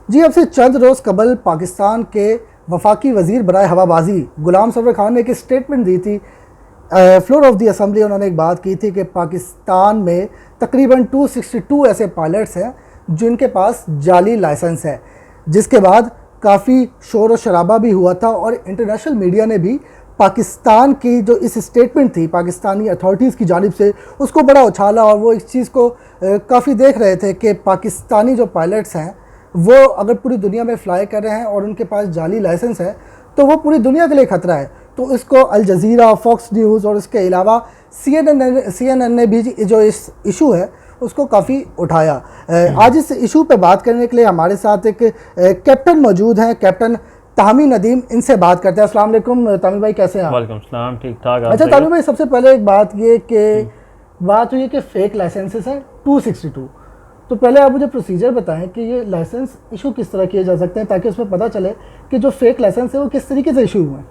जी, अब से चंद रोज़ कबल पाकिस्तान के वफाकी वज़ीर बराए हवाबाजी गुलाम सरवर खान ने एक स्टेटमेंट दी थी। फ्लोर ऑफ दी असम्बली उन्होंने एक बात की थी कि पाकिस्तान में तकरीबन 262 ऐसे पायलट्स हैं जिनके पास जाली लाइसेंस है, जिसके बाद काफ़ी शोर और शराबा भी हुआ था और इंटरनेशनल मीडिया ने भी पाकिस्तान की जो इस स्टेटमेंट थी पाकिस्तानी अथॉरिटीज़ की जानिब से उसको बड़ा उछाला और वो इस चीज़ को काफ़ी देख रहे थे कि पाकिस्तानी जो पायलट्स हैं वो अगर पूरी दुनिया में फ़्लाई कर रहे हैं और उनके पास जाली लाइसेंस है तो वो पूरी दुनिया के लिए ख़तरा है। तो इसको अल जज़ीरा, फॉक्स न्यूज़ और इसके अलावा CNN ने भी जो इस इशू है उसको काफ़ी उठाया। आज इस इशू पे बात करने के लिए हमारे साथ एक कैप्टन मौजूद हैं, कैप्टन तामी नदीम। इनसे बात करते हैं। अस्सलाम वालेकुम तामी भाई, कैसे हैं आप? वालेकुम सलाम, ठीक ठाक। अच्छा तामी भाई, सबसे पहले एक बात ये कि बात हुई है कि फ़ेक लाइसेंसेस हैं 262, तो पहले आप मुझे प्रोसीजर बताएं कि ये लाइसेंस इशू किस तरह किए जा सकते हैं ताकि उसमें पता चले कि जो फेक लाइसेंस है वो किस तरीके से इशू हुए हैं।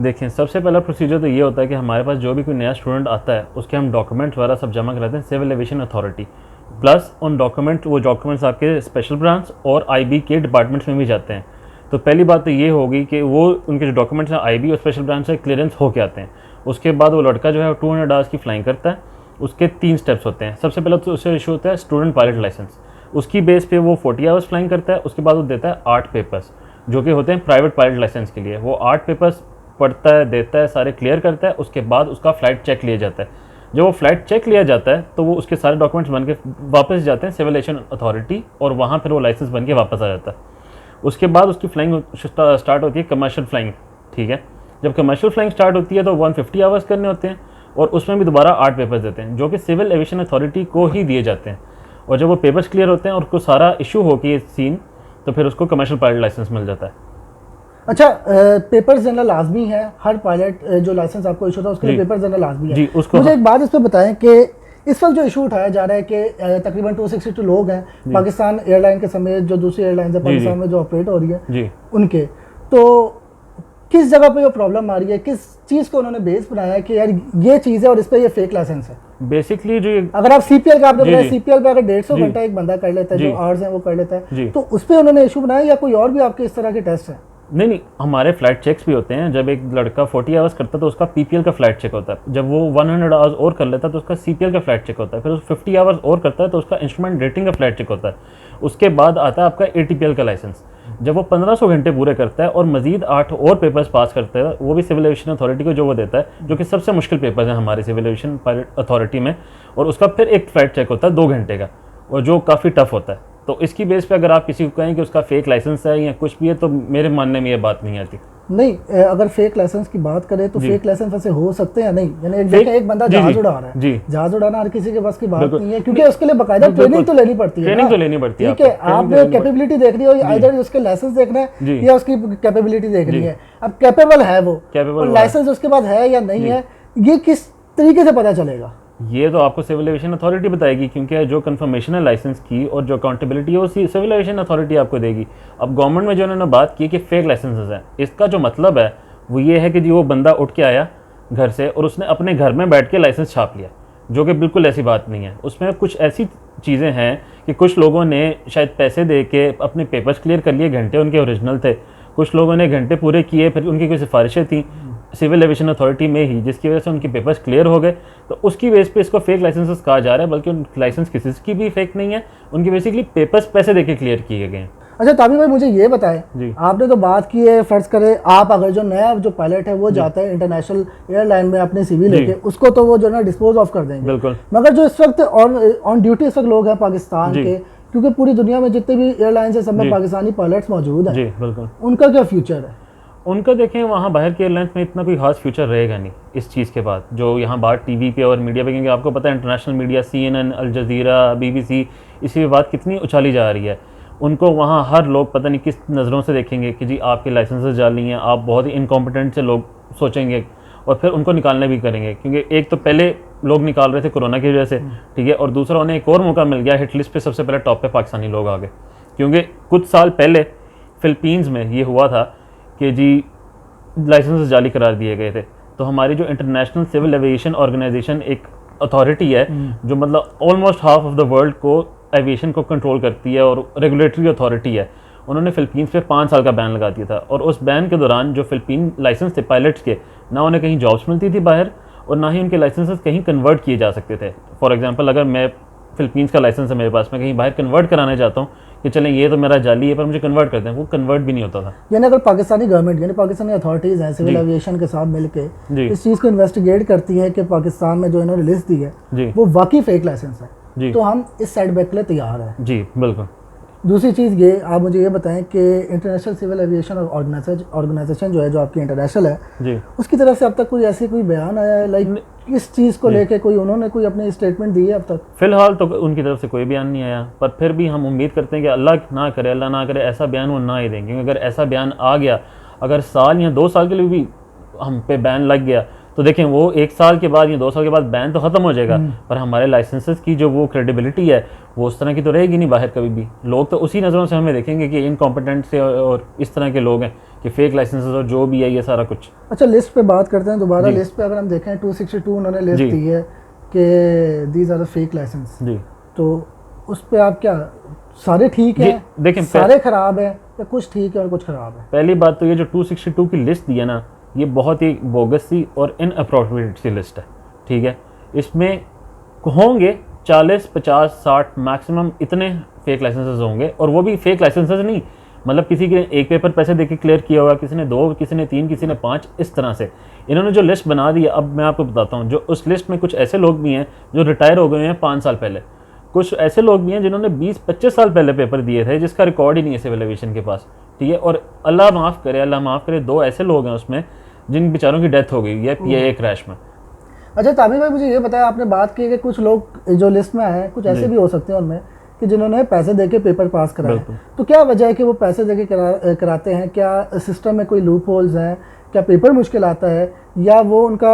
देखें, सबसे पहला प्रोसीजर तो ये होता है कि हमारे पास जो भी कोई नया स्टूडेंट आता है उसके हम डॉक्यूमेंट्स वगैरह सब जमा कराते हैं सिविल एविएशन अथॉरिटी, प्लस उन डॉक्यूमेंट्स आपके स्पेशल ब्रांच और IB के डिपार्टमेंट्स में भी जाते हैं। तो पहली बात तो ये होगी कि वो उनके जो डॉक्यूमेंट्स हैं IB और स्पेशल ब्रांच से क्लियरेंस होके आते हैं। उसके बाद वो लड़का जो है 200 आवर्स की फ्लाइंग करता है। उसके 3 स्टेप्स होते हैं। सबसे पहले तो उससे इशू होता है स्टूडेंट पायलट लाइसेंस, उसकी बेस पे वो 40 आवर्स फ्लाइंग करता है। उसके बाद वो देता है 8 पेपर्स जो कि होते हैं प्राइवेट पायलट लाइसेंस के लिए। वो 8 पेपर्स पढ़ता है, देता है, सारे क्लियर करता है। उसके बाद उसका फ़्लाइट चेक लिया जाता है। जब वो फ़्लाइट चेक लिया जाता है तो वो उसके सारे डॉक्यूमेंट्स बन के वापस जाते हैं सिविल एविएशन अथॉरिटी और वहाँ फिर वो लाइसेंस बन के वापस आ जाता है। उसके बाद उसकी फ्लाइंग स्टार्ट होती है कमर्शियल फ्लाइंग। ठीक है, जब कमर्शियल फ्लाइंग स्टार्ट होती है तो 150 आवर्स करने होते हैं और उसमें भी दोबारा 8 पेपर्स देते हैं जो कि सिविल एविएशन अथॉरिटी को ही दिए जाते हैं। और जब वो पेपर्स क्लियर होते हैं और उसको सारा इशू हो के सीन, तो फिर उसको कमर्शियल पायलट लाइसेंस मिल जाता है। अच्छा, पेपर्स देना लाजमी है? हर पायलट जो लाइसेंस आपको इशू था उसके लिए पेपर्स देना लाजमी है? जी, उसको मुझे एक बात इस पर बताएं कि इस वक्त जो इशू उठाया जा रहा है कि तकरीबन 262 लोग हैं पाकिस्तान एयरलाइन के समेत जो दूसरी एयरलाइन है पाकिस्तान में जो ऑपरेट हो रही है उनके, तो किस जगह पे ये प्रॉब्लम आ रही है? किस चीज़ को उन्होंने बेस बनाया है कि यार ये चीज़ है और इस पर ये फेक लाइसेंस है? बेसिकली जो अगर आप CPL का आपने बताया CPL पे अगर 150 घंटा एक बंदा कर लेता है, जो आवर्स हैं वो कर लेता है, तो उस पर उन्होंने इशू बनाया या कोई और भी आपके इस तरह के टेस्ट हैं? नहीं, हमारे फ्लाइट चेक्स भी होते हैं। जब एक लड़का 40 आवर्स करता है तो उसका PPL का फ्लाइट चेक होता है। जब वो 100 आवर्स और कर लेता है तो उसका CPL का फ्लाइट चेक होता है। फिर 50 आवर्स और करता है तो उसका इंस्ट्रूमेंट रेटिंग का फ्लाइट चेक होता है। उसके बाद आता है आपका ATPL का लाइसेंस। जब वो 1500 घंटे पूरे करता है और मजीद 8 और पेपर्स पास करता है, वो भी सिविल एविएशन अथॉरिटी को जो वो देता है, जो कि सबसे मुश्किल पेपर्स हैं हमारे सिविल एविएशन पायलट अथॉरिटी में। और उसका फिर एक फ्लाइट चेक होता है 2 घंटे का, और जो काफ़ी टफ होता है। तो इसकी बेस पे अगर आप किसी को कहें कि उसका फेक लाइसेंस है या कुछ भी है, तो मेरे मानने में ये बात नहीं आती। नहीं, अगर फेक लाइसेंस की बात करें तो फेक लाइसेंस वैसे हो सकते हैं या नहीं? यानी एक बंदा जहाज उड़ा रहा है, जहाज उड़ाना हर किसी के पास की बात नहीं है, क्योंकि उसके लिए बाकायदा ट्रेनिंग तो लेनी पड़ती है। ट्रेनिंग तो लेनी पड़ती है। ठीक है, आपने कैपेबिलिटी देखनी हो, इधर उसके लाइसेंस देखना है या उसकी कैपेबिलिटी देखनी है। अब कैपेबल है वो, लाइसेंस उसके पास है या नहीं है, ये किस तरीके से पता चलेगा? ये तो आपको सिविल एविएशन अथॉरिटी बताएगी, क्योंकि जो कंफर्मेशन है लाइसेंस की और जो अकाउंटेबिलिटी है वो सिविल एविएशन अथॉरिटी आपको देगी। अब गवर्नमेंट में जो उन्होंने बात की कि फेक लाइसेंसेस हैं, इसका जो मतलब है वो ये है कि जी वो बंदा उठ के आया घर से और उसने अपने घर में बैठ के लाइसेंस छाप लिया, जो कि बिल्कुल ऐसी बात नहीं है। उसमें कुछ ऐसी चीज़ें हैं कि कुछ लोगों ने शायद पैसे दे के अपने पेपर्स क्लियर कर लिए, घंटे उनके ओरिजिनल थे, कुछ लोगों ने घंटे पूरे किए, फिर उनकी कोई सिफारिशें थी सिविल एविएशन अथॉरिटी में ही जिसकी वजह से उनके पेपर्स क्लियर हो गए। तो उसकी बेस पे इसको फेक लाइसेंसेस कहा जा रहा है, बल्कि उन लाइसेंस किसी की भी फेक नहीं है, उनकी बेसिकली पेपर्स पैसे देके क्लियर किए गए हैं। अच्छा तामी भाई, मुझे ये बताएं, आपने तो बात की है, फर्ज करें आप अगर जो नया जो पायलट है वो जाता है इंटरनेशनल एयरलाइन में अपने CV लेके, उसको तो वो जो है डिस्पोज ऑफ कर देंगे। बिल्कुल। मगर जो इस वक्त ऑन ड्यूटी इस वक्त लोग हैं पाकिस्तान के, क्योंकि पूरी दुनिया में जितने भी एयरलाइंस है सब में पाकिस्तानी पायलट्स मौजूद हैं, उनका क्या फ्यूचर है? उनका देखें, वहाँ बाहर के एयरलाइंस में इतना कोई खास फ्यूचर रहेगा नहीं इस चीज़ के बाद, जो यहाँ बाहर TV पे और मीडिया पे, क्योंकि आपको पता है international media CNN, Al Jazeera, BBC, इसी बात कितनी उछाली जा रही है। उनको वहाँ हर लोग पता नहीं किस नज़रों से देखेंगे कि जी आपके लाइसेंसेस जाली हैं, आप बहुत ही इनकॉम्पिटेंट से लोग सोचेंगे और फिर उनको निकालने भी करेंगे। क्योंकि एक तो पहले लोग निकाल रहे थे कोरोना की वजह से, ठीक है, और दूसरा उन्हें एक और मौका मिल गया, हिट लिस्ट पे सबसे पहले टॉप पे पाकिस्तानी लोग आ गए। क्योंकि कुछ साल पहले फ़िलीपींस में ये हुआ था कि जी लाइसेंस जाली करार दिए गए थे। तो हमारी जो इंटरनेशनल सिविल एविएशन ऑर्गेनाइजेशन एक अथॉरिटी है जो मतलब almost half of the world को एविएशन को कंट्रोल करती है और रेगुलेटरी अथॉरिटी है, उन्होंने फ़िलीपींस पे 5 साल का बैन लगा दिया था, और उस बैन के दौरान जो फ़िलीपीन लाइसेंस थे पायलट्स के, ना उन्हें कहीं जॉब्स मिलती थी बाहर, और ना ही उनके लाइसेंसेस कहीं कन्वर्ट किए जा सकते थे। फॉर एग्जांपल, अगर मैं फ़िलीपींस का लाइसेंस है मेरे पास, मैं कहीं बाहर कन्वर्ट कराने चाहता हूँ कि चलें ये तो मेरा जाली है पर मुझे कन्वर्ट कर दें, वो कन्वर्ट भी नहीं होता था। यानी अगर पाकिस्तानी गवर्नमेंट यानी पाकिस्तानी अथॉरिटीज़ हैं सिविल एविएशन के साथ मिलके जी इस चीज़ को इन्वेस्टिगेट करती है कि पाकिस्तान में जो इन्होंने लिस्ट दी है जी वो वाकई फेक लाइसेंस है, जी तो हम इस सेटबैक के लिए तैयार हैं। जी बिल्कुल। दूसरी चीज़ ये, आप मुझे ये बताएं कि इंटरनेशनल सिविल एविएशन ऑर्गेनाइजेशन जो है, जो आपकी इंटरनेशनल है, जी उसकी तरफ से अब तक कोई ऐसी कोई बयान आया है, लाइक इस चीज़ को लेके कोई उन्होंने कोई अपनी स्टेटमेंट दी है अब तक? फ़िलहाल तो उनकी तरफ से कोई बयान नहीं आया, पर फिर भी हम उम्मीद करते हैं कि अल्लाह ना करे ऐसा बयान वो ना ही दें, क्योंकि अगर ऐसा बयान आ गया, अगर साल या 2 साल के लिए भी हम पे बैन लग गया, तो देखें वो 1 साल के बाद या 2 साल के बाद बैन तो ख़त्म हो जाएगा, पर हमारे लाइसेंसेस की जो वो क्रेडिबिलिटी है वो उस तरह की तो रहेगी नहीं बाहर कभी भी। लोग तो उसी नज़रों से हमें देखेंगे कि इनकॉम्पिटेंट से और इस तरह के लोग हैं कि फेक लाइसेंसेस और जो भी है ये सारा कुछ। अच्छा, लिस्ट पे बात करते हैं दोबारा। लिस्ट पे अगर हम देखें 262 उन्होंने लिस्ट दी है कि दीज आर फेक लाइसेंस, जी, तो उस पे आप क्या, सारे ठीक हैं, देखें सारे ख़राब हैं या कुछ ठीक है और कुछ ख़राब है? पहली बात तो ये जो 262 की लिस्ट दी है ना, ये बहुत ही बोगस सी और इनअप्रोप्रिएट सी लिस्ट है, ठीक है। इसमें होंगे 40, 50, 60 मैक्सिमम इतने फेक लाइसेंसेस होंगे, और वो भी फेक लाइसेंसेस नहीं, मतलब किसी के एक पेपर पैसे देके क्लियर किया होगा, किसी ने 2, किसी ने 3, किसी ने 5, इस तरह से इन्होंने जो लिस्ट बना दी है। अब मैं आपको बताता हूँ, जो उस लिस्ट में कुछ ऐसे लोग भी हैं जो रिटायर हो गए हैं 5 साल पहले, कुछ ऐसे लोग भी हैं जिन्होंने 20-25 साल पहले पेपर दिए थे जिसका रिकॉर्ड ही नहीं है सिविल एविएशन के पास, ठीक है। और अल्लाह माफ़ करे 2 ऐसे लोग हैं उसमें जिन बेचारों की डेथ हो गई है PIA क्रैश में। अच्छा ताबिर भाई, मुझे ये बताया, आपने बात की कि कुछ लोग जो लिस्ट में आए हैं कुछ ऐसे भी हो सकते हैं उनमें कि जिन्होंने पैसे देके पेपर पास कराए, तो क्या वजह है कि वो पैसे देके कराते हैं? क्या सिस्टम में कोई लूप होल्स हैं? क्या पेपर मुश्किल आता है, या वो उनका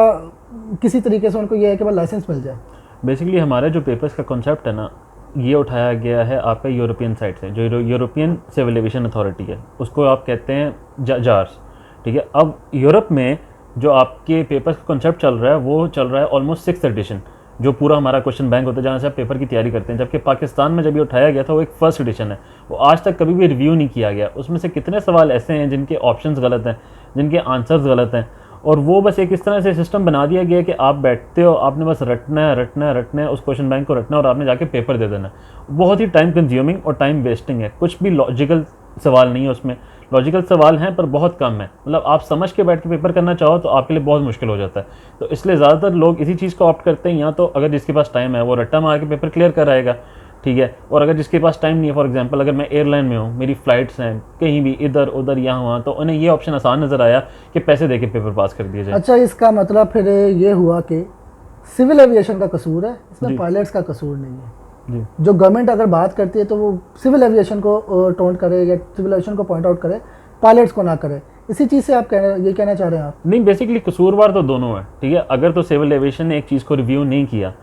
किसी तरीके से उनको ये है कि बस लाइसेंस मिल जाए? बेसिकली हमारे जो पेपर्स का कॉन्सेप्ट है ना, ये उठाया गया है आपका यूरोपियन साइड से, जो यूरोपियन सिविल एविएशन अथॉरिटी है, उसको आप कहते हैं जार्स, ठीक है। अब यूरोप में जो आपके पेपर्स का कॉन्सेप्ट चल रहा है वो चल रहा है ऑलमोस्ट 6th एडिशन, जो पूरा हमारा क्वेश्चन बैंक होता है जहाँ से आप पेपर की तैयारी करते हैं। जबकि पाकिस्तान में जब ये उठाया गया था वो एक 1st एडिशन है, वो आज तक कभी भी रिव्यू नहीं किया गया। उसमें से कितने सवाल ऐसे हैं जिनके ऑप्शंस गलत हैं, जिनके आंसर्स गलत हैं, और वो बस एक इस तरह से सिस्टम बना दिया गया कि आप बैठते हो, आपने बस रटना है उस क्वेश्चन बैंक को रटना है और आपने जाके पेपर दे देना है। बहुत ही टाइम कंज्यूमिंग और टाइम वेस्टिंग है, कुछ भी लॉजिकल सवाल नहीं है उसमें। लॉजिकल सवाल हैं पर बहुत कम है, मतलब आप समझ के बैठ के पेपर करना चाहो तो आपके लिए बहुत मुश्किल हो जाता है। तो इसलिए ज़्यादातर लोग इसी चीज़ को ऑप्ट करते हैं, या तो अगर जिसके पास टाइम है वो रट्टा मार के पेपर क्लियर कर आएगा, ठीक है। और अगर जिसके पास टाइम नहीं है, फॉर एग्जांपल अगर मैं एयरलाइन में हूँ, मेरी फ़्लाइट्स हैं कहीं भी इधर उधर यहाँ वहाँ, तो उन्हें ये ऑप्शन आसान नज़र आया कि पैसे दे के पेपर पास कर दिया जाए। अच्छा, इसका मतलब फिर ये हुआ कि सिविल एविएशन का कसूर है, इसमें पायलट्स का कसूर नहीं है जी। जो गवर्नमेंट अगर बात करती है तो वो सिविल एविएशन को टोंट करे या सिविल एविएशन को पॉइंट आउट करे, पायलट्स को ना करे। इसी चीज़ से आप ये कहना चाह रहे हैं आप? नहीं, बेसिकली कसूरवार तो दोनों है, ठीक है। अगर तो सिविल एविएशन ने एक चीज़ को रिव्यू नहीं किया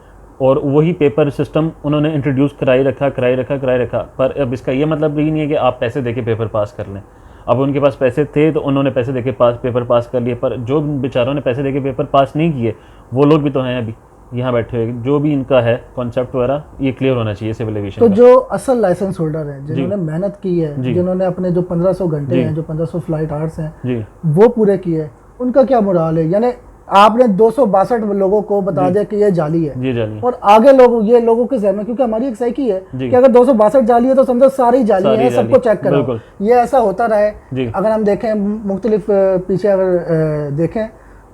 और वही पेपर सिस्टम उन्होंने इंट्रोड्यूस कराई रखा, पर अब इसका ये मतलब भी नहीं है कि आप पैसे देके पेपर पास कर लें। अब उनके पास पैसे थे तो उन्होंने पैसे देके पेपर पास कर लिए, पर जो बेचारों ने पैसे देके पेपर पास नहीं किए वो लोग भी तो हैं अभी यहाँ बैठे हुए। जो भी इनका है कॉन्सेप्ट वगैरह ये क्लियर होना चाहिए सिविल एविएशन तो जो असल लाइसेंस होल्डर है, जिन्होंने मेहनत की है, जिन्होंने अपने जो 1500 घंटे हैं, जो 1500 फ्लाइट आवर्स हैं वो पूरे किए, उनका क्या मुराल है? यानी आपने 262 लोगों को बता दिया कि ये जाली है, जाली, और आगे ये लोगों के जहन में, क्योंकि हमारी एक साइकी है कि अगर 262 जाली है तो समझो सारी जाली है, सबको चेक करो। ये ऐसा होता रहे। अगर हम देखें मुख्तलिफ पीछे अगर देखें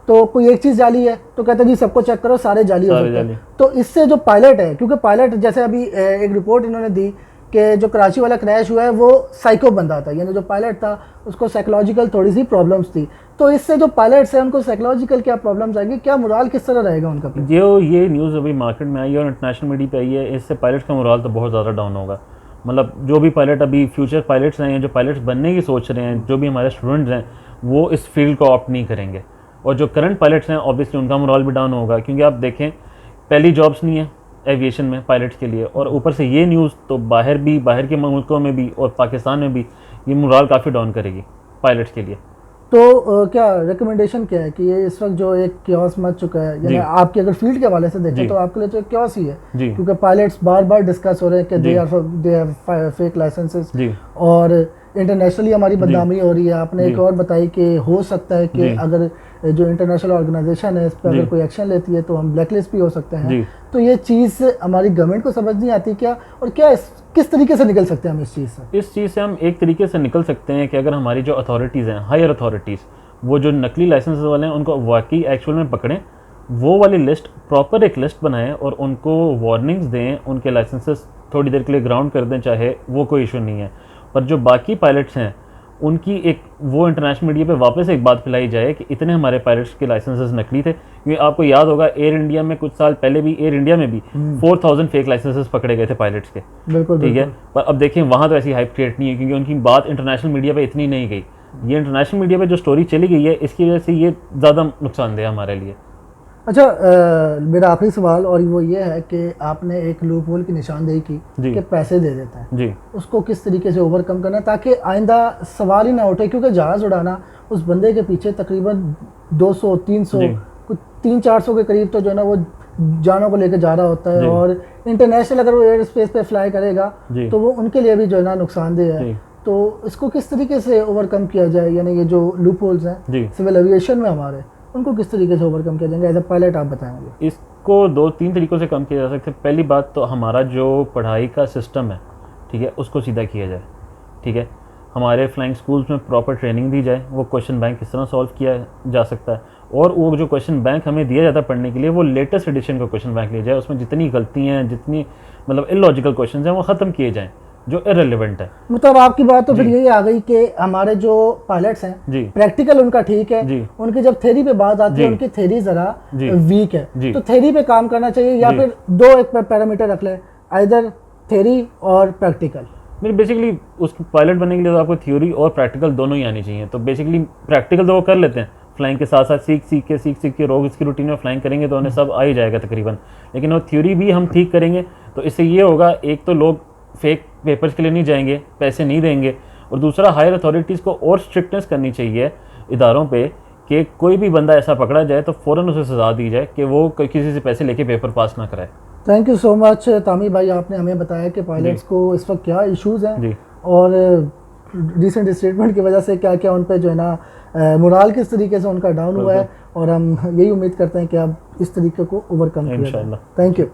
तो कोई एक चीज़ जाली है तो कहते हैं जी सबको चेक करो, सारे जाली हो सकते हैं। तो इससे जो पायलट है, क्योंकि पायलट जैसे अभी एक रिपोर्ट इन्होंने दी कि जो कराची वाला क्रैश हुआ है वो साइको बंदा था, यानी जो पायलट था उसको साइकोलॉजिकल थोड़ी सी प्रॉब्लम्स थी। तो इससे जो पायलट्स हैं उनको साइकोलॉजिकल क्या प्रॉब्लम्स आएंगी, क्या मोराल किस तरह रहेगा उनका? ये न्यूज़ अभी मार्केट में आई है और इंटरनेशनल मीडिया पे आई है, इससे पायलट्स का मोराल तो बहुत ज़्यादा डाउन होगा। मतलब जो भी पायलट अभी फ्यूचर पायलट्स हैं, जो पायलट्स बनने की सोच रहे हैं, जो भी हमारे स्टूडेंट्स हैं, वो इस फील्ड को ऑप्ट नहीं करेंगे। और जो करंट पायलट्स हैं ऑब्वियसली उनका मोराल भी डाउन होगा, क्योंकि आप देखें पहली जॉब्स नहीं है एविएशन में पायलट्स के लिए, और ऊपर से ये न्यूज़ तो बाहर के मुल्कों में भी और पाकिस्तान में भी ये मोराल काफ़ी डाउन करेगी पायलट्स के लिए। तो क्या रिकमेंडेशन क्या है कि ये इस वक्त जो एक क्योस मच चुका है, यानी आपकी अगर फील्ड के हवाले से देखें तो आपके लिए तो क्योस ही है, क्योंकि पायलट्स बार बार डिस्कस हो रहे हैं कि दे हैव फेक लाइसेंसेस, और इंटरनेशनली हमारी बदनामी हो रही है। आपने एक और बताई कि हो सकता है कि अगर जो इंटरनेशनल ऑर्गेनाइजेशन है इस पर अगर कोई एक्शन लेती है तो हम ब्लैकलिस्ट भी हो सकते हैं। तो ये चीज़ हमारी गवर्नमेंट को समझ नहीं आती क्या, और क्या किस तरीके से निकल सकते हैं हम इस चीज़ से? इस चीज़ से हम एक तरीके से निकल सकते हैं कि अगर हमारी जो अथॉरिटीज़ हैं, हायर अथॉरिटीज़, वो जो नकली लाइसेंस वाले हैं उनको वाकई एक्चुअल में पकड़ें, वो वाली लिस्ट प्रॉपर एक लिस्ट बनाएं और उनको वार्निंग्स दें, उनके लाइसेंसेस थोड़ी देर के लिए ग्राउंड कर दें चाहे, वो कोई इशू नहीं है। पर जो बाकी पायलट्स हैं उनकी एक वो इंटरनेशनल मीडिया पे वापस एक बात फैलाई जाए कि इतने हमारे पायलट्स के लाइसेंसेस नकली थे। क्योंकि आपको याद होगा एयर इंडिया में कुछ साल पहले भी एयर इंडिया में भी 4000 फेक लाइसेंसेस पकड़े गए थे पायलट्स के। बिल्कुल ठीक है, पर अब देखिए वहाँ तो ऐसी हाइप क्रिएट नहीं है क्योंकि उनकी बात इंटरनेशनल मीडिया पे इतनी नहीं गई। ये इंटरनेशनल मीडिया पे जो स्टोरी चली गई है इसकी वजह से ये ज़्यादा नुकसानदेह है हमारे लिए। अच्छा, मेरा आखिरी सवाल और वो ये है कि आपने एक लूप होल की निशानदेही की कि पैसे दे देता है जी, उसको किस तरीके से ओवरकम करना ताकि आइंदा सवाल ही ना उठे, क्योंकि जहाज़ उड़ाना उस बंदे के पीछे तकरीबन 200 300 कुछ 300-400 के करीब तो जो है ना वो जानों को लेकर जा रहा होता है। और इंटरनेशनल अगर वो एयर स्पेस पे फ्लाई करेगा तो वो उनके लिए भी जो है ना नुकसानदेह है। तो इसको किस तरीके से ओवरकम किया जाए, यानी ये जो लूप होल्स हैं सिविल एविएशन में हमारे, उनको किस तरीके से ओवरकम किया जाएंगे? एज अ पायलट आप बताएंगे। इसको 2-3 तरीक़ों से कम किया जा सकता है। पहली बात तो हमारा जो पढ़ाई का सिस्टम है, ठीक है, उसको सीधा किया जाए। ठीक है, हमारे फ्लाइंग स्कूल्स में प्रॉपर ट्रेनिंग दी जाए, वो क्वेश्चन बैंक किस तरह सॉल्व किया जा सकता है, और वो जो क्वेश्चन बैंक हमें दिया जाता है पढ़ने के लिए वो लेटेस्ट एडिशन का क्वेश्चन बैंक लिया जाए। उसमें जितनी गलतियाँ हैं, जितनी मतलब इलॉजिकल क्वेश्चन हैं वो ख़त्म किए जाएँ जो इररिलेवेंट है। मतलब आपकी बात तो फिर यही आ गई कि हमारे जो पायलट्स हैं प्रैक्टिकल उनका ठीक है, उनकी जब थेरी पे बात आती है उनकी थेरी जरा वीक है, तो थेरी पे काम करना चाहिए या फिर दो एक पैरामीटर रख ले, आइदर थेरी और प्रैक्टिकल। मेरी बेसिकली उसकी पायलट बनने के लिए तो आपको थ्योरी और प्रैक्टिकल दोनों ही आनी चाहिए। तो बेसिकली प्रैक्टिकल तो वो कर लेते हैं, फ्लाइंग के साथ साथ सीख के रोज इसकी रूटीन में फ्लाइंग करेंगे तो उन्हें सब आ ही जाएगा तकरीबन। लेकिन वो थ्योरी भी हम ठीक करेंगे तो इससे ये होगा, एक तो लोग फेक पेपर्स के लिए नहीं जाएंगे, पैसे नहीं देंगे, और दूसरा हायर अथॉरिटीज़ को और स्ट्रिक्टनेस करनी चाहिए इदारों पे कि कोई भी बंदा ऐसा पकड़ा जाए तो फ़ौरन उसे सज़ा दी जाए कि वो किसी से पैसे लेके पेपर पास ना कराए। थैंक यू सो मच तामी भाई, आपने हमें बताया कि पायलट्स को इस वक्त क्या इश्यूज़ हैं और रिसेंट स्टेटमेंट की वजह से क्या क्या उन पर जो है ना मोरल किस तरीके से उनका डाउन हुआ है, और हम यही उम्मीद करते हैं कि आप इस तरीके को ओवरकम करें। इंशाल्लाह। Thank you.